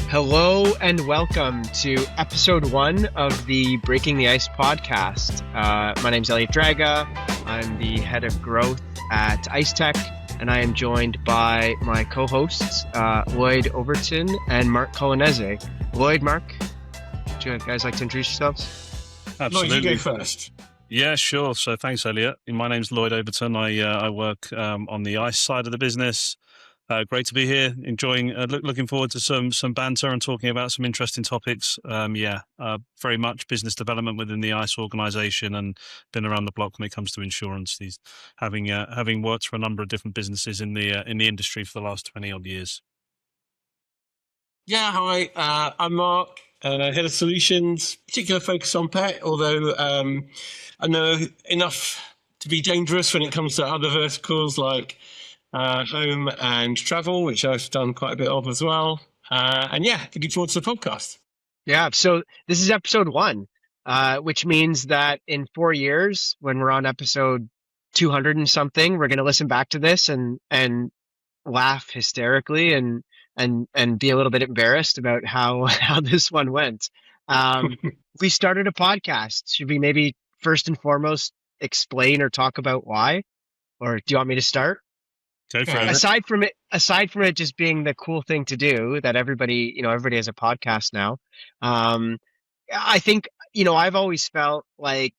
Hello and welcome to episode 1 of the Breaking the Ice podcast. My name's Elliott Draga. I'm the head of growth at Ice Tech, and I am joined by my co-hosts, Lloyd, Overton, and Mark Colonnese. Lloyd, Mark, would you guys like to introduce yourselves? Absolutely. Lloyd, you go first. Yeah, sure. So thanks, Elliot. My name's Lloyd Overton. I work on the ice side of the business. Great to be here. Enjoying, looking forward to some banter and talking about some interesting topics. Very much business development within the ice organisation, and been around the block when it comes to insurance. Having worked for a number of different businesses in the industry for the last 20 odd years. Yeah, hi. I'm Mark, head of solutions, particular focus on pet, although I know enough to be dangerous when it comes to other verticals like home and travel, which I've done quite a bit of as well. Looking forward to the podcast. Yeah, so this is episode 1, which means that in 4 years, when we're on episode 200 and something, we're going to listen back to this and laugh hysterically and be a little bit embarrassed about how this one went. We started a podcast. Should we maybe first and foremost explain or talk about why? Or do you want me to start? Go for it. Aside from it just being the cool thing to do, that everybody has a podcast now. I think, I've always felt like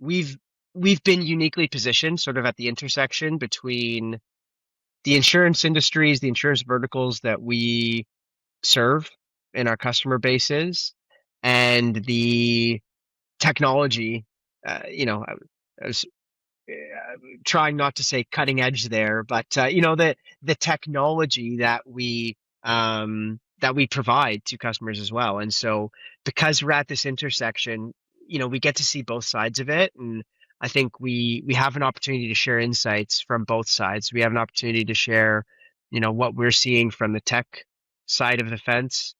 we've been uniquely positioned sort of at the intersection between the insurance industries, the insurance verticals that we serve in our customer bases, and the technology. I was trying not to say cutting edge there, but the technology that we provide to customers as well. And so because we're at this intersection, we get to see both sides of it. And I think we have an opportunity to share insights from both sides. We have an opportunity to share, what we're seeing from the tech side of the fence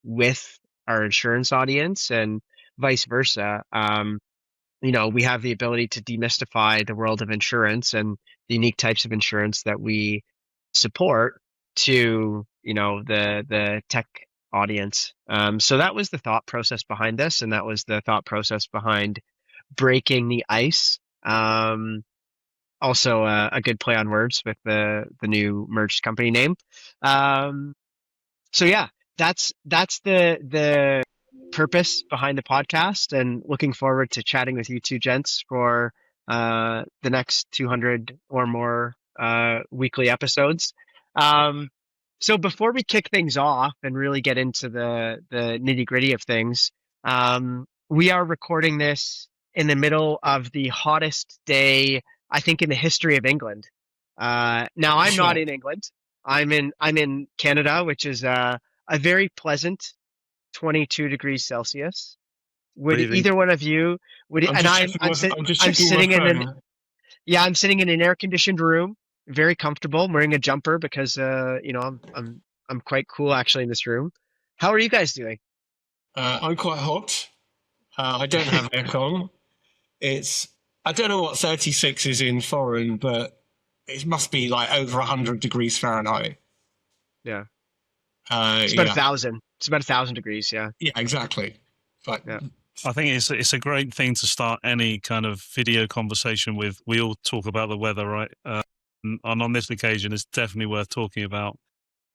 with our insurance audience, and vice versa. We have the ability to demystify the world of insurance and the unique types of insurance that we support to, the tech audience. So that was the thought process behind this, and that was the thought process behind Breaking the Ice. Also a good play on words with the new merged company name. So yeah, that's the purpose behind the podcast, and looking forward to chatting with you two gents for the next 200 or more weekly episodes. So before we kick things off and really get into the nitty-gritty of things, we are recording this in the middle of the hottest day, I think, in the history of England. Now I'm not in England. I'm in Canada, which is a very pleasant 22 degrees Celsius. Would Breathing. Either one of you I'm sitting in an air conditioned room, very comfortable. I'm wearing a jumper because I'm quite cool actually in this room. How are you guys doing? I'm quite hot. I don't have aircon. I don't know what 36 is in foreign, but it must be like over 100 degrees Fahrenheit. Yeah. It's about 1,000. It's about 1,000 degrees. Yeah. Yeah, exactly. But yeah. I think it's a great thing to start any kind of video conversation with. We all talk about the weather, right? And on this occasion, it's definitely worth talking about.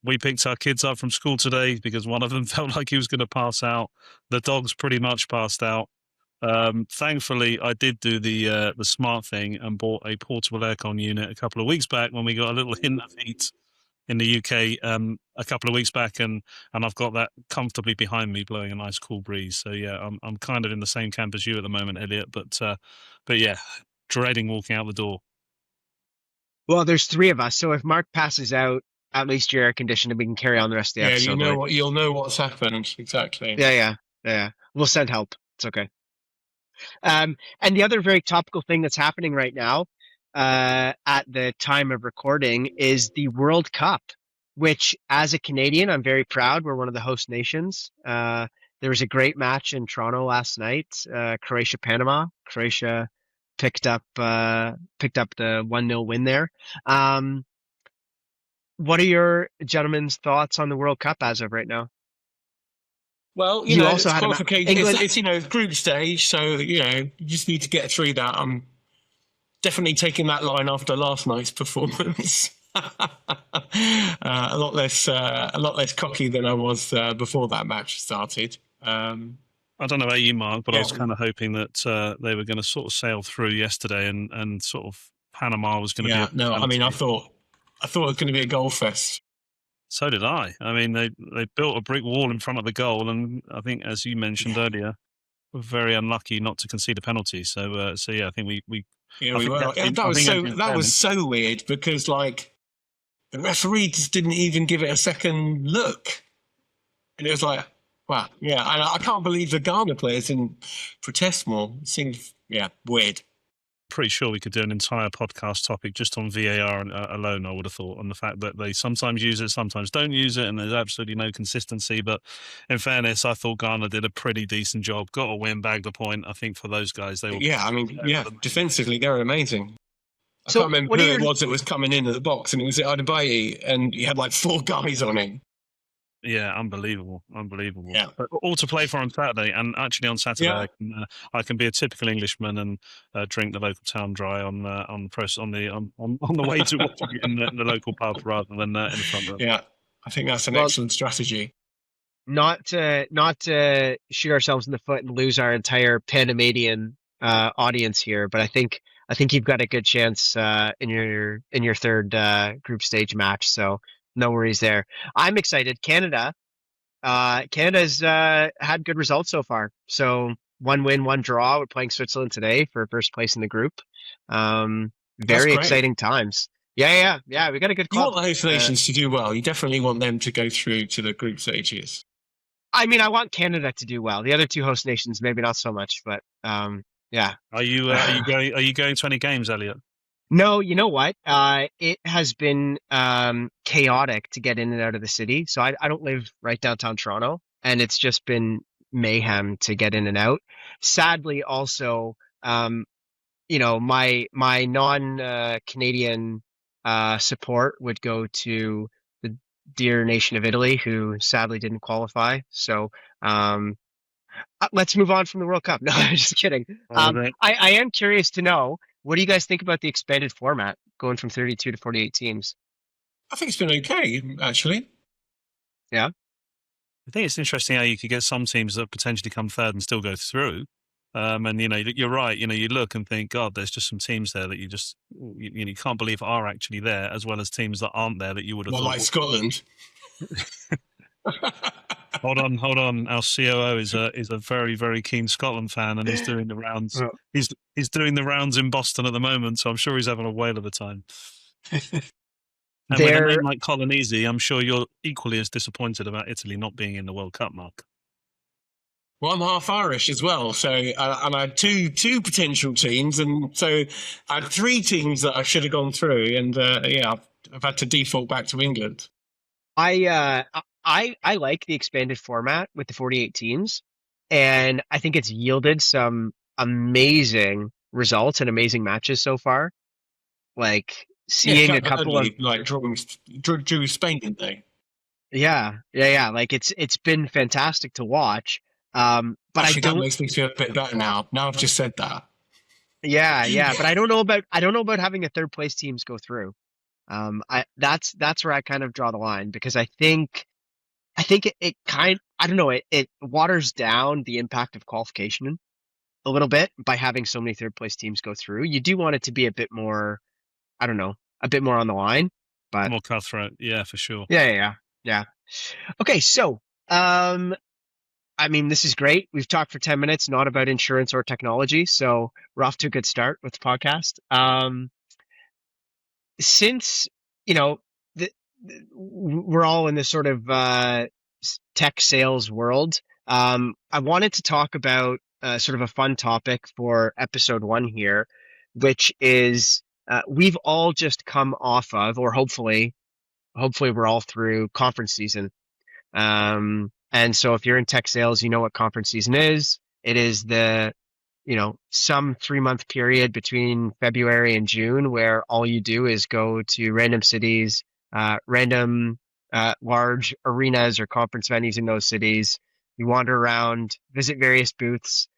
We picked our kids up from school today because one of them felt like he was going to pass out. The dog's pretty much passed out. Thankfully, I did do the smart thing and bought a portable aircon unit a couple of weeks back when we got a little hint of heat in the UK a couple of weeks back, and I've got that comfortably behind me, blowing a nice cool breeze. So yeah, I'm kind of in the same camp as you at the moment, Elliot. But yeah, dreading walking out the door. Well, there's 3 of us, so if Mark passes out, at least you're air conditioned, and we can carry on the rest of the episode. Yeah, you'll know what's happened exactly. Yeah. We'll send help. It's okay. And the other very topical thing that's happening right now, at the time of recording, is the World Cup, which, as a Canadian, I'm very proud. We're one of the host nations. There was a great match in Toronto last night, Croatia-Panama. Croatia picked up the 1-0 win there. What are your gentlemen's thoughts on the World Cup as of right now? Well, You it's also had qualification. England. It's group stage, so you just need to get through that. I'm definitely taking that line after last night's performance. A lot less cocky than I was before that match started. I don't know about you, Mark, but I Yeah. was kind of hoping that they were going to sort of sail through yesterday, and sort of Panama was going to be. Yeah, no, I mean, I thought it was going to be a goal fest. So did I. I mean, they built a brick wall in front of the goal, and I think, as you mentioned earlier, we're very unlucky not to concede a penalty. So yeah, I think we. Yeah, we were. That was so weird because like the referee just didn't even give it a second look, and it was like, wow, yeah, I can't believe the Ghana players didn't protest more. It seemed, weird. Pretty sure we could do an entire podcast topic just on VAR alone, I would have thought, on the fact that they sometimes use it, sometimes don't use it, and there's absolutely no consistency. But in fairness, I thought Ghana did a pretty decent job. Got a win, bagged a point. I think for those guys, they were... Yeah, I mean, defensively, they were amazing. I So can't remember who it was that was coming in at the box, and it was Adebayo, and he had like 4 guys on him. Yeah, unbelievable. Yeah. But all to play for on Saturday, and actually on Saturday, I can be a typical Englishman and drink the local town dry on the way to watching it in the local pub rather than in the front room. Yeah, I think that's an excellent strategy. Not to shoot ourselves in the foot and lose our entire Panamanian audience here, but I think you've got a good chance in your third group stage match. So no worries there. I'm excited. Canada's had good results so far. So 1 win, 1 draw. We're playing Switzerland today for first place in the group. Very exciting times. Yeah. We got a good club. You want the host nations to do well. You definitely want them to go through to the group stages. I mean, I want Canada to do well. The other 2 host nations, maybe not so much, but yeah. Are you going to any games, Elliot? No, you know what? It has been chaotic to get in and out of the city. So I don't live right downtown Toronto, and it's just been mayhem to get in and out. Sadly, also, my non-Canadian support would go to the dear nation of Italy, who sadly didn't qualify. So let's move on from the World Cup. No, I'm just kidding. I am curious to know, what do you guys think about the expanded format going from 32 to 48 teams? I think it's been okay, actually. Yeah. I think it's interesting how you could get some teams that potentially come third and still go through. And you're right. You look and think, God, there's just some teams there that you can't believe are actually there, as well as teams that aren't there that you would have thought. Like Scotland. Hold on. Our COO is a very, very keen Scotland fan, and he's doing the rounds. Yeah. He's doing the rounds in Boston at the moment, so I'm sure he's having a whale of a time. And with a name like Colonnese, I'm sure you're equally as disappointed about Italy not being in the World Cup, Mark. Well, I'm half Irish as well, so and I had two potential teams, and so I had 3 teams that I should have gone through, and I've had to default back to England. I like the expanded format with the 48 teams, and I think it's yielded some amazing results and amazing matches so far. Like seeing a couple of drew Spain, didn't they? Yeah. Like it's been fantastic to watch. But actually, that makes me feel a bit better now. Now I've just said that. Yeah. But I don't know about having a third place teams go through. That's where I kind of draw the line, because I think it waters down the impact of qualification a little bit by having so many third place teams go through. You do want it to be a bit more, a bit more on the line, but more cutthroat. Yeah, for sure. Yeah. Okay. So, this is great. We've talked for 10 minutes, not about insurance or technology. So we're off to a good start with the podcast. Since, we're all in this sort of tech sales world, I wanted to talk about sort of a fun topic for episode 1 here, which is we've all just come off of, or hopefully we're all through conference season. And so if you're in tech sales, you know what conference season is. It is the some 3-month period between February and June where all you do is go to random cities, random large arenas or conference venues in those cities, You wander around, visit various booths,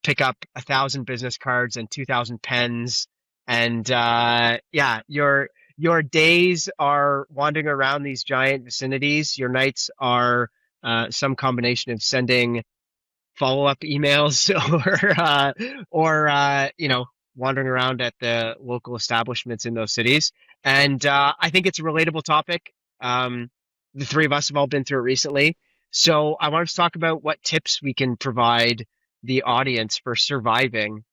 pick up 1,000 business cards and 2,000 pens, and yeah, your days are wandering around these giant vicinities. Your nights are some combination of sending follow-up emails or wandering around at the local establishments in those cities. And I think it's a relatable topic. The three of us have all been through it recently. So I wanted to talk about what tips we can provide the audience for surviving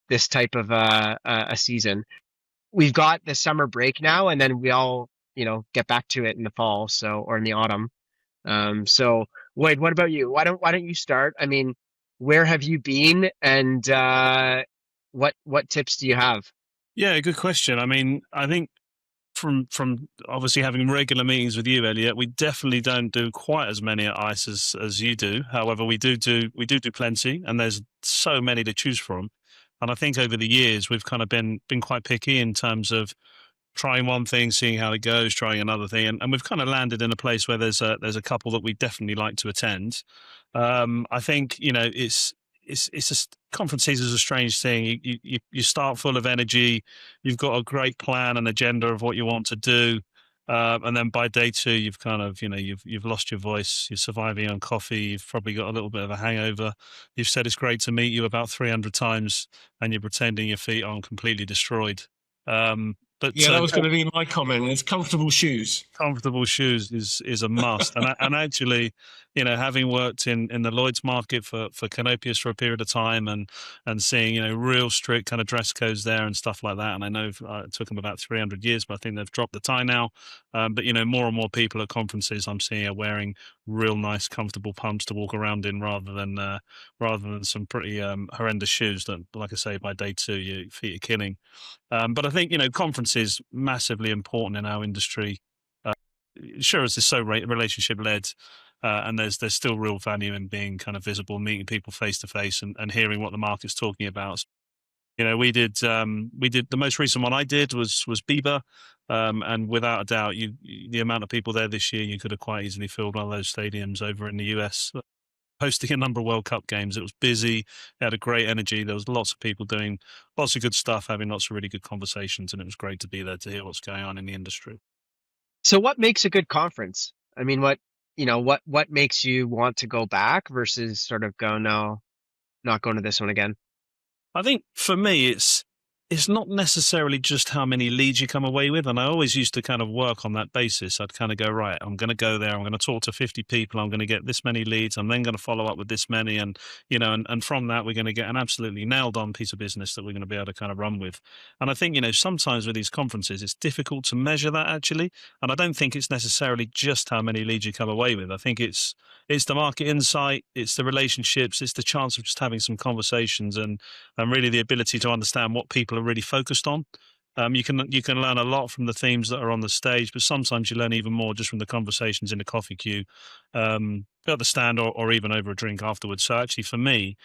this type of a season. We've got the summer break now, and then we all, get back to it in the fall, or in the autumn. So Lloyd, what about you? Why don't you start? I mean, where have you been, and what tips do you have? Yeah, good question. I mean, I think from obviously having regular meetings with you, Elliot, we definitely don't do quite as many at ICE as you do. However, we do plenty, and there's so many to choose from. And I think over the years we've kind of been quite picky in terms of trying one thing, seeing how it goes, trying another thing, and we've kind of landed in a place where there's a couple that we definitely like to attend. I think it's just conferences is a strange thing. You start full of energy, you've got a great plan and agenda of what you want to do, and then by day two, you've kind of you've lost your voice. You're surviving on coffee. You've probably got a little bit of a hangover. You've said it's great to meet you about 300 times, and you're pretending your feet aren't completely destroyed. But yeah, that was going to be my comment. It's comfortable shoes. Comfortable shoes is a must, and actually, having worked in the Lloyd's market for Canopius for a period of time, and seeing real strict kind of dress codes there and stuff like that. And I know it took them about 300 years, but I think they've dropped the tie now. But more and more people at conferences I'm seeing are wearing real nice, comfortable pumps to walk around in, rather than some pretty horrendous shoes that, like I say, by day two your feet are killing. But I think conferences massively important in our industry. Sure, as it's so relationship led, and there's still real value in being kind of visible, meeting people face to face, and hearing what the market's talking about. We did the most recent one I did was BIBA, and without a doubt, the amount of people there this year, you could have quite easily filled one of those stadiums over in the US. Hosting a number of World Cup games. It was busy. It had a great energy. There was lots of people doing lots of good stuff, having lots of really good conversations, and it was great to be there to hear what's going on in the industry. So what makes a good conference? I mean, what makes you want to go back versus sort of go, no, not going to this one again? I think for me, it's not necessarily just how many leads you come away with. And I always used to kind of work on that basis. I'd kind of go, right, I'm going to go there. I'm going to talk to 50 people. I'm going to get this many leads. I'm then going to follow up with this many. And, and from that, we're going to get an absolutely nailed on piece of business that we're going to be able to kind of run with. And I think, sometimes with these conferences, it's difficult to measure that actually. And I don't think it's necessarily just how many leads you come away with. I think it's the market insight, it's the relationships, it's the chance of just having some conversations and really the ability to understand what people are really focused on. You can learn a lot from the themes that are on the stage, but sometimes you learn even more just from the conversations in the coffee queue, at the stand or even over a drink afterwards. So actually for me,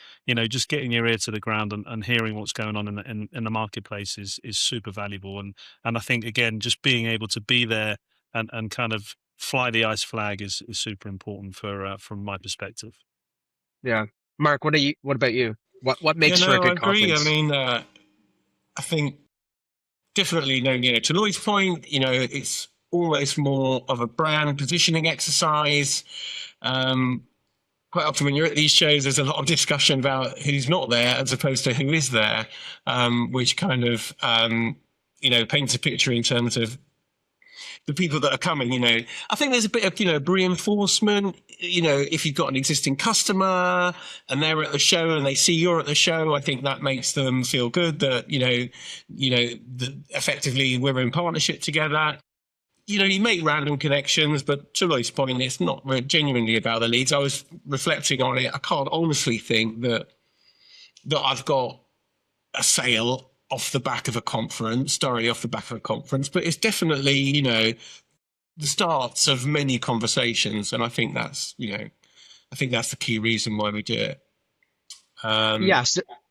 just getting your ear to the ground and hearing what's going on in the marketplace is super valuable. And I think, again, just being able to be there and kind of fly the ICE flag is super important from my perspective. Yeah. Mark, what about you? What makes for a good conference? I mean, I think definitely, to Lloyd's point, it's almost more of a brand positioning exercise. Quite often when you're at these shows, there's a lot of discussion about who's not there as opposed to who is there, which kind of, paints a picture in terms of the people that are coming. I think there's a bit of, reinforcement. If you've got an existing customer and they're at the show and they see you're at the show, I think that makes them feel good that, that effectively we're in partnership together. You make random connections, but to Lloyd's point, it's not genuinely about the leads. I was reflecting on it. I can't honestly think that I've got a sale off the back of a conference, directly off the back of a conference, but it's definitely, the starts of many conversations. And I think that's, the key reason why we do it.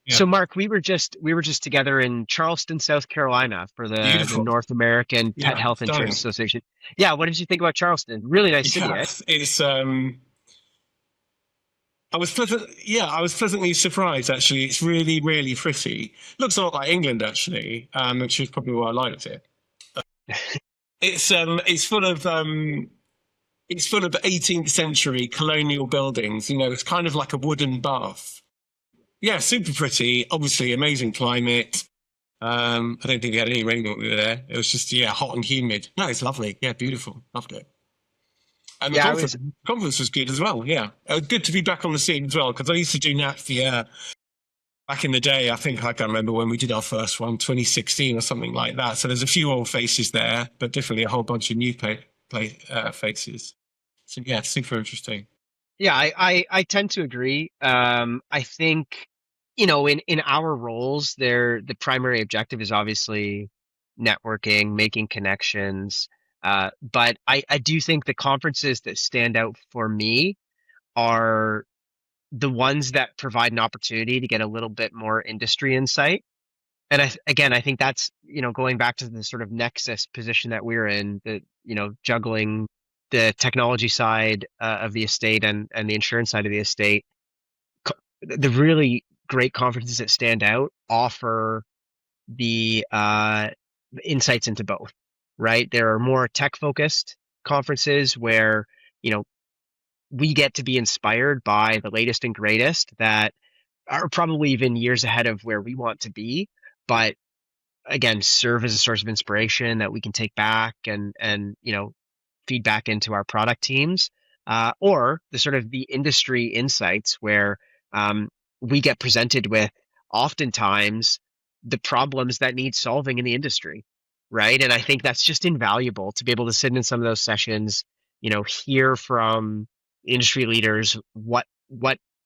So Mark, we were just together in Charleston, South Carolina for the North American Pet Health Insurance Association. Yeah. What did you think about Charleston? Really nice city. It's, I was pleasantly surprised. Actually, it's really, really pretty. Looks a lot like England, actually, which is probably why I liked it. It's full of 18th century colonial buildings. It's kind of like a wooden bath. Yeah, super pretty. Obviously, amazing climate. I don't think we had any rain when we were there. It was just hot and humid. No, it's lovely. Yeah, beautiful. Loved it. And the conference was good as well. Yeah, it was good to be back on the scene as well, because I used to do NATFIA back in the day. I think I can't remember when we did our first one, 2016 or something like that. So there's a few old faces there, but definitely a whole bunch of new faces. So yeah, super interesting. Yeah, I tend to agree. I think, in our roles, the primary objective is obviously networking, making connections. But I do think the conferences that stand out for me are the ones that provide an opportunity to get a little bit more industry insight. And I think that's, going back to the sort of nexus position that we're in, that, juggling the technology side of the estate and the insurance side of the estate. The really great conferences that stand out offer the insights into both, right? There are more tech focused conferences where, we get to be inspired by the latest and greatest that are probably even years ahead of where we want to be, but again, serve as a source of inspiration that we can take back and feed back into our product teams, or the sort of the industry insights where we get presented with oftentimes the problems that need solving in the industry, right? And I think that's just invaluable to be able to sit in some of those sessions, hear from industry leaders what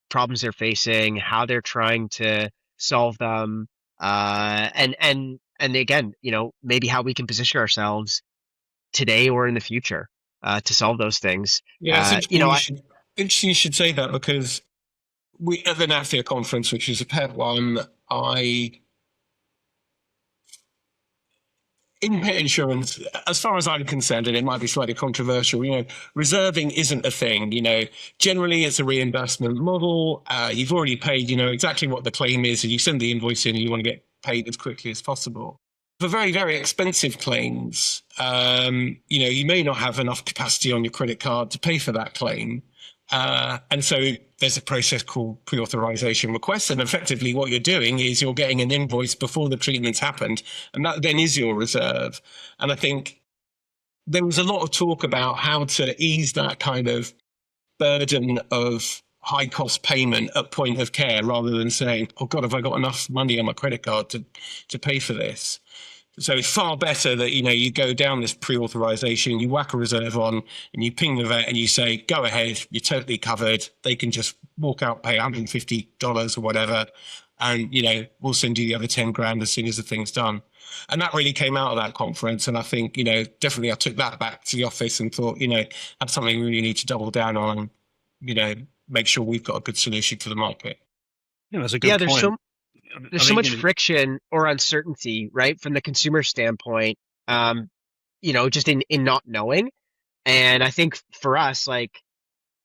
problems they're facing, how they're trying to solve them, and again, maybe how we can position ourselves today or in the future to solve those things. Yeah, it's interesting you should say that, because we at the NATFIA conference, which is a pet one, in pet insurance, as far as I'm concerned, and it might be slightly controversial, reserving isn't a thing. Generally it's a reimbursement model. You've already paid, exactly what the claim is, and you send the invoice in and you want to get paid as quickly as possible. For very, very expensive claims, you may not have enough capacity on your credit card to pay for that claim. And so there's a process called pre-authorization requests, and effectively what you're doing is you're getting an invoice before the treatment's happened, and that then is your reserve. And I think there was a lot of talk about how to ease that kind of burden of high cost payment at point of care, rather than saying, oh God, have I got enough money on my credit card to pay for this? So it's far better that, you go down this pre-authorization, you whack a reserve on, and you ping the vet and you say, go ahead, you're totally covered. They can just walk out, pay $150 or whatever. And, we'll send you the other 10 grand as soon as the thing's done. And that really came out of that conference. And I think, definitely I took that back to the office and thought, that's something we really need to double down on, make sure we've got a good solution for the market. Yeah, that's a good point. There's so much friction or uncertainty, right, from the consumer standpoint, just in not knowing. And I think for us,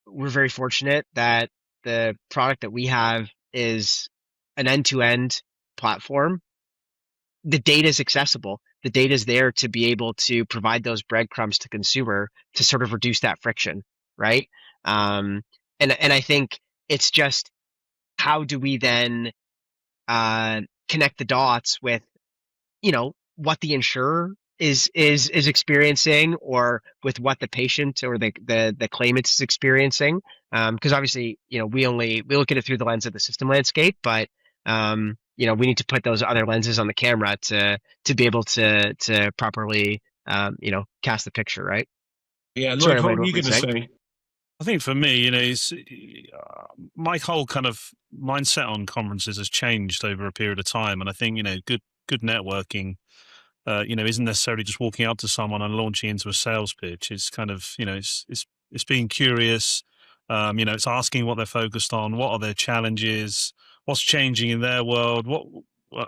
we're very fortunate that the product that we have is an end-to-end platform. The data is accessible. The data is there to be able to provide those breadcrumbs to consumer to sort of reduce that friction, right? And I think it's just, how do we then connect the dots with, what the insurer is experiencing, or with what the patient or the claimant is experiencing. Because obviously, we look at it through the lens of the system landscape, but we need to put those other lenses on the camera to be able to properly cast the picture, right? Yeah, Lloyd, what were you going to say? I think for me, my whole kind of mindset on conferences has changed over a period of time, and I think good networking, isn't necessarily just walking up to someone and launching into a sales pitch. It's kind of it's being curious, it's asking what they're focused on, what are their challenges, what's changing in their world,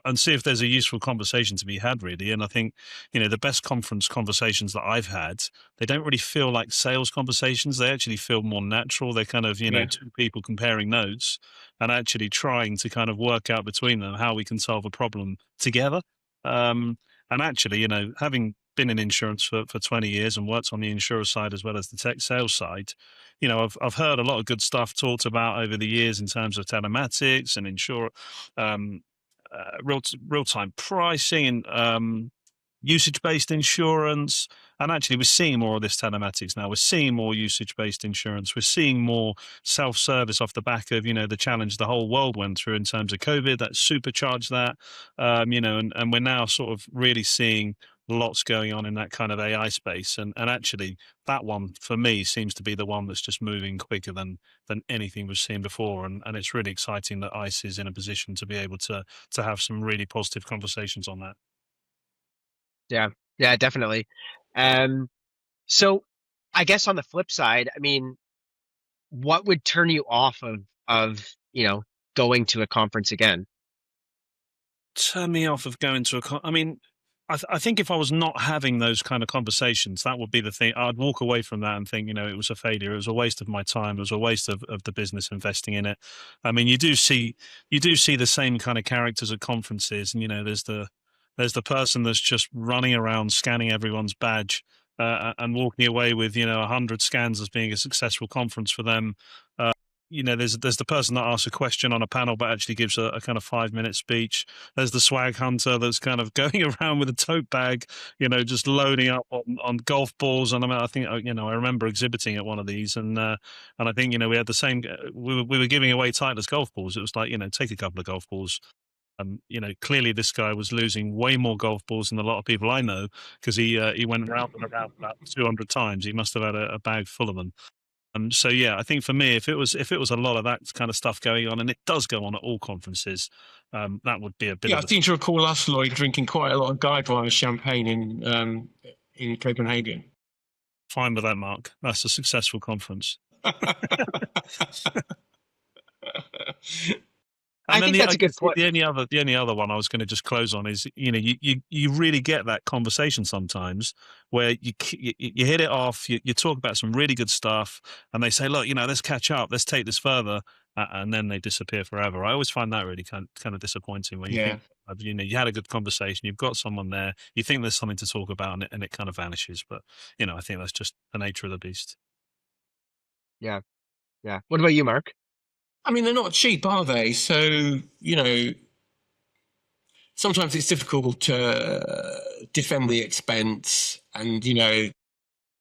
and see if there's a useful conversation to be had, really. And I think, the best conference conversations that I've had, they don't really feel like sales conversations. They actually feel more natural. They're kind of, Yeah. two people comparing notes and actually trying to kind of work out between them how we can solve a problem together. And actually, having been in insurance for 20 years and worked on the insurer side as well as the tech sales side, I've heard a lot of good stuff talked about over the years in terms of telematics and real-time pricing and usage-based insurance. And actually, we're seeing more of this telematics now. We're seeing more usage-based insurance. We're seeing more self-service off the back of, the challenge the whole world went through in terms of COVID. That supercharged that, and we're now sort of really seeing lots going on in that kind of AI space. And actually, that one, for me, seems to be the one that's just moving quicker than anything we've seen before. And it's really exciting that ICE is in a position to be able to have some really positive conversations on that. Yeah, definitely. So I guess on the flip side, I mean, what would turn you off of going to a conference again? Turn me off of going to I mean, I think if I was not having those kind of conversations, that would be the thing. I'd walk away from that and think, it was a failure. It was a waste of my time. It was a waste of the business investing in it. I mean, you do see the same kind of characters at conferences, and there's the person that's just running around scanning everyone's badge and walking away with 100 scans as being a successful conference for them. There's the person that asks a question on a panel but actually gives a kind of 5-minute speech. There's the swag hunter that's kind of going around with a tote bag, just loading up on golf balls. And I think, I remember exhibiting at one of these, and I think, we had the same. We were giving away Titleist golf balls. It was like, take a couple of golf balls. Clearly this guy was losing way more golf balls than a lot of people I know, because he went round and around about 200 times. He must have had a bag full of them. So yeah, I think for me, if it was a lot of that kind of stuff going on, and it does go on at all conferences, that would be a bit. Yeah, I seem to recall us, Lloyd, drinking quite a lot of Guidewire champagne in Copenhagen. Fine with that, Mark. That's a successful conference. I think that's a good point. The only other one I was going to just close on is, you really get that conversation sometimes where you hit it off, you talk about some really good stuff, and they say, look, let's catch up, let's take this further, and then they disappear forever. I always find that really kind of disappointing when you think, you had a good conversation, you've got someone there, you think there's something to talk about, and it kind of vanishes. But I think that's just the nature of the beast. Yeah. What about you, Mark? I mean, they're not cheap, are they? So, sometimes it's difficult to defend the expense. And,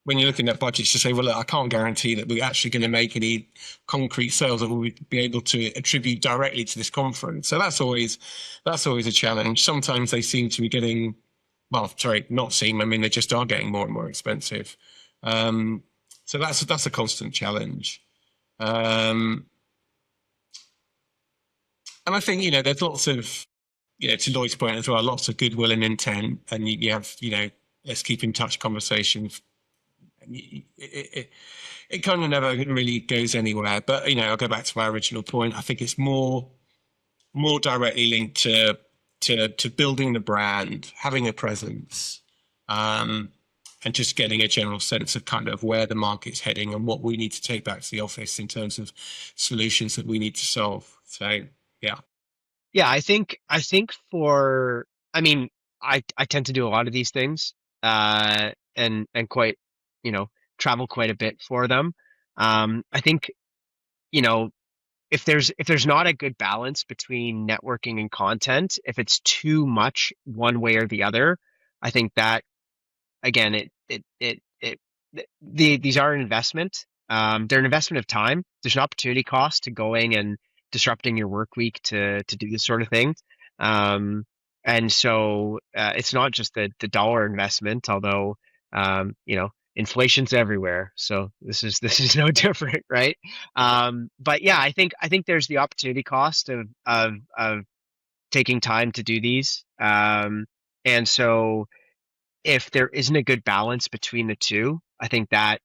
when you're looking at budgets, to say, well, look, I can't guarantee that we're actually going to make any concrete sales that we'll be able to attribute directly to this conference. So that's always a challenge. Sometimes they seem to be getting, not seem, I mean, they just are getting more and more expensive. So that's a constant challenge. And I think, there's lots of, to Lloyd's point as well, lots of goodwill and intent, and you have, let's keep in touch conversations. And it kind of never really goes anywhere. But, I'll go back to my original point. I think it's more directly linked to building the brand, having a presence, and just getting a general sense of kind of where the market's heading and what we need to take back to the office in terms of solutions that we need to solve. So, yeah. Yeah, I think I tend to do a lot of these things, and quite, travel quite a bit for them. I think, if there's not a good balance between networking and content, if it's too much one way or the other, I think that, again, these are an investment. They're an investment of time. There's an opportunity cost to going and disrupting your work week to do this sort of thing. And so it's not just the dollar investment, although inflation's everywhere. So this is no different, right? But yeah, I think there's the opportunity cost of taking time to do these. And so if there isn't a good balance between the two, I think that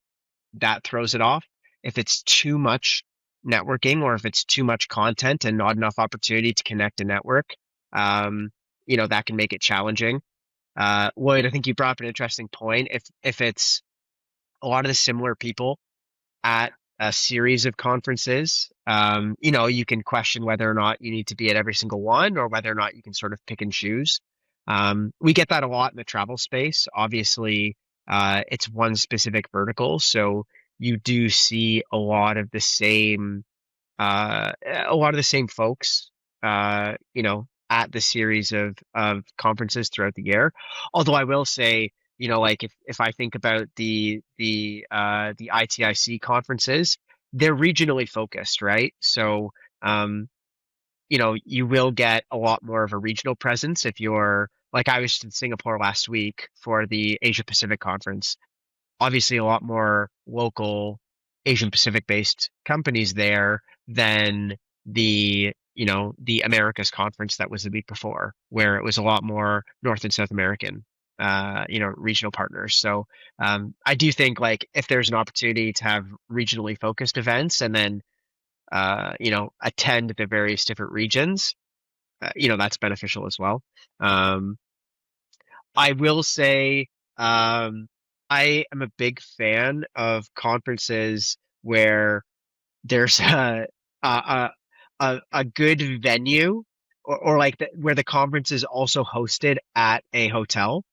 throws it off. If it's too much networking, or if it's too much content and not enough opportunity to connect a network, that can make it challenging. Lloyd, I think you brought up an interesting point. If it's a lot of the similar people at a series of conferences, you can question whether or not you need to be at every single one or whether or not you can sort of pick and choose. We get that a lot in the travel space. Obviously, it's one specific vertical, so you do see a lot of the same folks, at the series of conferences throughout the year. Although I will say, like if I think about the ITIC conferences, they're regionally focused, right? So, you will get a lot more of a regional presence if you're like I was in Singapore last week for the Asia Pacific conference. Obviously, a lot more local Asian Pacific based companies there than the Americas conference that was the week before, where it was a lot more North and South American, regional partners. So I do think like if there's an opportunity to have regionally focused events and then attend the various different regions, that's beneficial as well. I will say, I am a big fan of conferences where there's a, a good venue or like where the conference is also hosted at a hotel,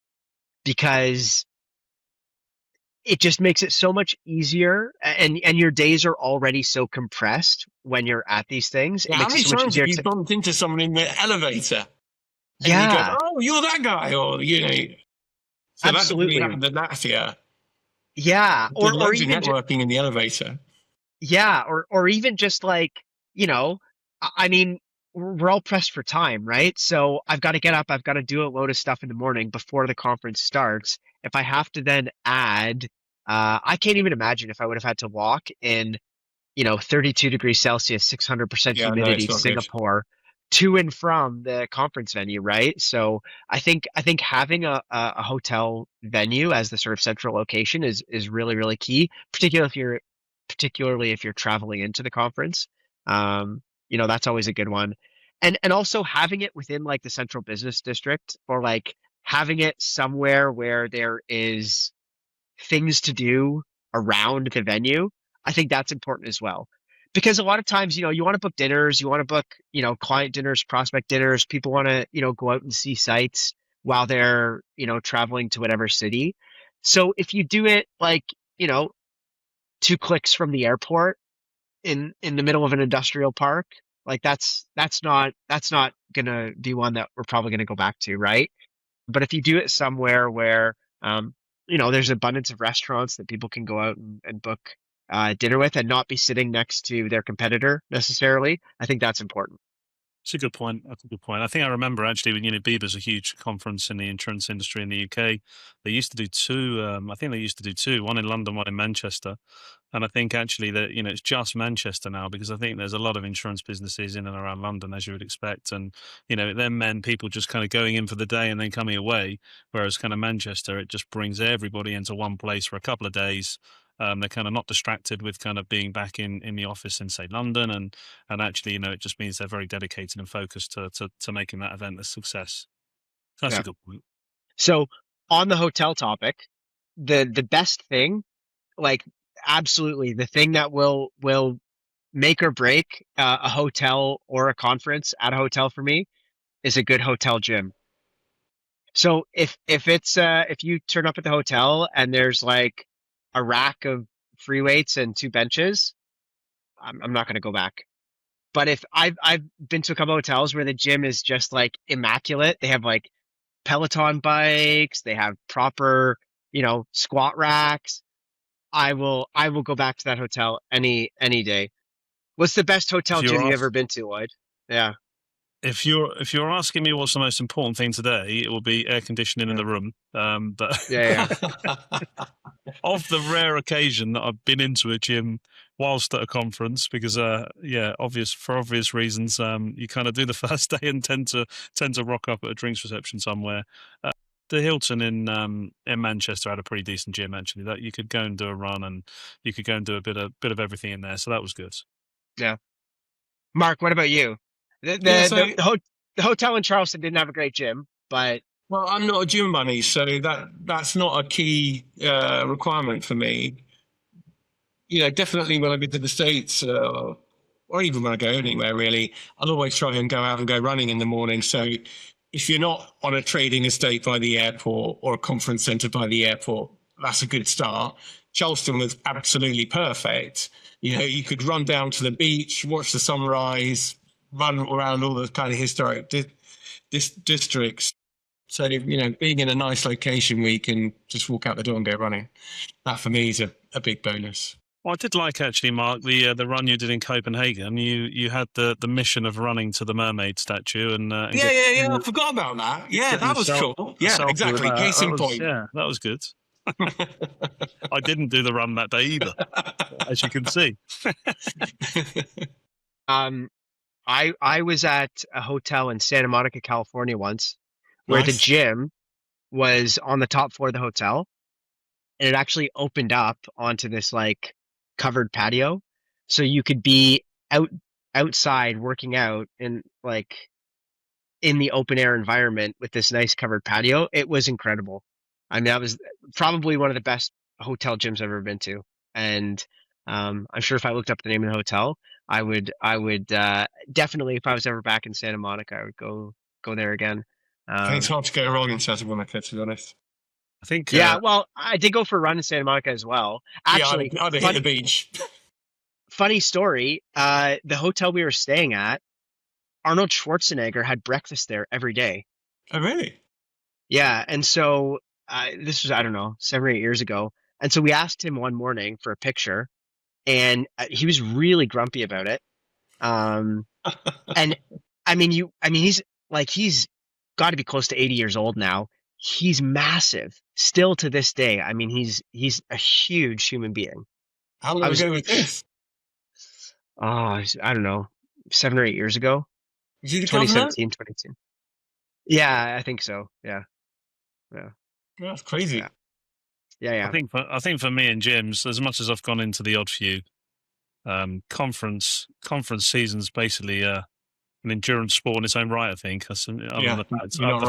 because it just makes it so much easier, and your days are already so compressed when you're at these things. It Yeah, how makes many it so much times easier have you to, bumped into someone in the elevator? And you go, yeah, oh, you're that guy, or So that definitely absolutely. happened at that year. Yeah. There's Or loads of even networking in the elevator. yeah, or even just like, I mean, we're all pressed for time, right? So I've got to get up, I've got to do a load of stuff in the morning before the conference starts. If I have to then add, I can't even imagine if I would have had to walk in, 32 degrees Celsius, 600% Yeah, no, humidity, it's not good. Singapore, to and from the conference venue, right? So I think having a hotel venue as the sort of central location is really, really key, particularly if you're traveling into the conference. That's always a good one. And also having it within like the central business district, or like having it somewhere where there is things to do around the venue. I think that's important as well. Because a lot of times, you want to book dinners, you want to book, client dinners, prospect dinners, people want to, go out and see sites while they're, traveling to whatever city. So if you do it like, you know, 2 clicks from the airport in the middle of an industrial park, like that's not gonna be one that we're probably gonna go back to, right? But if you do it somewhere where there's abundance of restaurants that people can go out and book dinner with and not be sitting next to their competitor necessarily, I think that's important. It's a good point. That's a good point. I think I remember actually when BIBA's a huge conference in the insurance industry in the UK. They used to do two. I think they used to do two, one in London, one in Manchester. And I think actually that it's just Manchester now, because I think there's a lot of insurance businesses in and around London, as you would expect, and then men people just kind of going in for the day and then coming away. Whereas kind of Manchester, it just brings everybody into one place for a couple of days. They're kind of not distracted with kind of being back in the office in, say, London, and actually, it just means they're very dedicated and focused to making that event a success. So that's Yeah. a good point. So on the hotel topic, the best thing, like absolutely the thing that will make or break a hotel or a conference at a hotel for me is a good hotel gym. So if you turn up at the hotel and there's like a rack of free weights and 2 benches, I'm not going to go back. But if I've been to a couple of hotels where the gym is just like immaculate, they have like Peloton bikes, they have proper, squat racks. I will go back to that hotel any day. What's the best If hotel you're gym you ever asked, been to, Lloyd? Yeah. if you're asking me what's the most important thing today, it will be air conditioning in Yeah. the room. But Yeah. of the rare occasion that I've been into a gym whilst at a conference, because for obvious reasons, you kind of do the first day and tend to rock up at a drinks reception somewhere. The Hilton in Manchester had a pretty decent gym actually. That you could go and do a run, and you could go and do a bit of everything in there. So that was good. Yeah. Mark, what about you? Yeah, so the hotel in Charleston didn't have a great gym, but Well, I'm not a gym bunny, so that's not a key requirement for me. Definitely when I go to the States, or even when I go anywhere, really, I'll always try and go out and go running in the morning. So if you're not on a trading estate by the airport or a conference centre by the airport, that's a good start. Charleston was absolutely perfect. You could run down to the beach, watch the sunrise, run around all the kind of historic districts. So, being in a nice location where you can just walk out the door and go running, that for me is a big bonus. Well, I did like, actually, Mark, the run you did in Copenhagen. You had the mission of running to the mermaid statue. And yeah. I forgot about that. Yeah, that was cool. Yeah, exactly. Case in point. Yeah, that was good. I didn't do the run that day either, as you can see. I was at a hotel in Santa Monica, California once, where the Nice. gym was on the top floor of the hotel, and it actually opened up onto this like covered patio, so you could be outside working out in the open air environment with this nice covered patio. It was incredible. I mean, that was probably one of the best hotel gyms I've ever been to, and I'm sure if I looked up the name of the hotel, I would definitely, if I was ever back in Santa Monica, I would go there again. I think it's hard to go wrong in Santa Monica, to be honest. I think. Yeah, well, I did go for a run in Santa Monica as well. Actually, yeah, I'd hit the beach. Funny story. The hotel we were staying at, Arnold Schwarzenegger had breakfast there every day. Oh, really? Yeah, and so this was, I don't know, 7 or 8 years ago. And so we asked him one morning for a picture, and he was really grumpy about it. And I mean, he's got to be close to 80 years old now. He's massive still to this day. I mean, he's a huge human being. How long ago was this? Oh, I don't know, 7 or 8 years ago. Was he the governor? 2017, 2018. Yeah, I think so. Yeah. That's crazy. Yeah. I think for me and Jim's, as much as I've gone into the odd few, conference season's basically an endurance sport in its own right. I think. The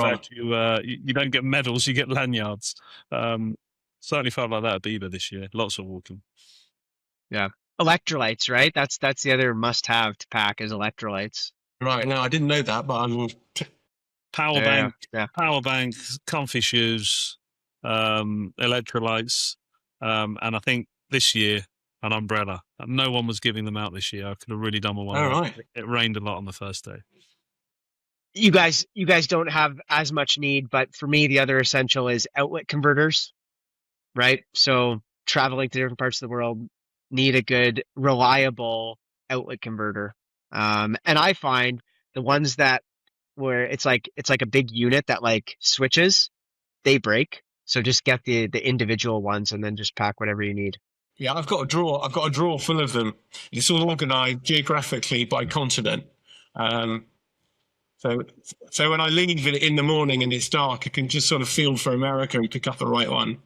fact you don't get medals, you get lanyards. Certainly felt like that at BIBA this year. Lots of walking. Yeah. Electrolytes, right? That's the other must-have to pack is electrolytes. Right. No, I didn't know that, but I'm Power bank, comfy shoes, electrolytes, and I think this year an umbrella. No one was giving them out this year. I could have really done with one. All right. It rained a lot on the first day. You guys don't have as much need, but for me, the other essential is outlet converters, right? So traveling to different parts of the world, need a good, reliable outlet converter. And I find the ones that where it's like a big unit that like switches, they break. So just get the individual ones and then just pack whatever you need. Yeah, I've got a drawer full of them. It's all organized geographically by continent. So when I leave it in the morning and it's dark, I can just sort of feel for America and pick up the right one.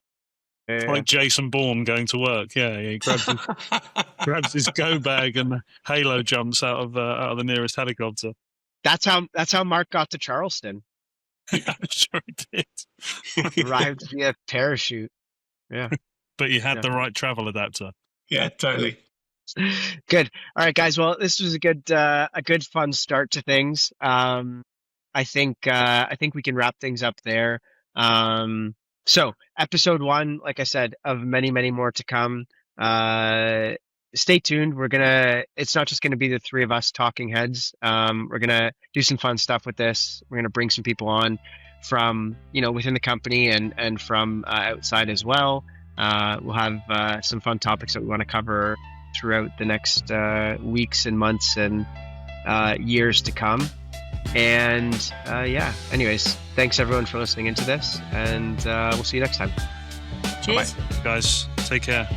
It's like Jason Bourne going to work. Yeah, he grabs his go bag and the halo jumps out of the nearest helicopter. That's how Mark got to Charleston. Yeah, I'm sure he did. Arrived via parachute. Yeah. But you had the right travel adapter. Yeah, totally. Good. All right, guys. Well, this was a good fun start to things. I think we can wrap things up there. So episode 1, like I said, of many, many more to come. Stay tuned. It's not just gonna be the three of us talking heads. We're gonna do some fun stuff with this. We're gonna bring some people on from, within the company and from outside as well. We'll have some fun topics that we want to cover throughout the next weeks and months and years to come. And anyways, thanks everyone for listening into this, and we'll see you next time. Cheers. Bye-bye. Guys, take care.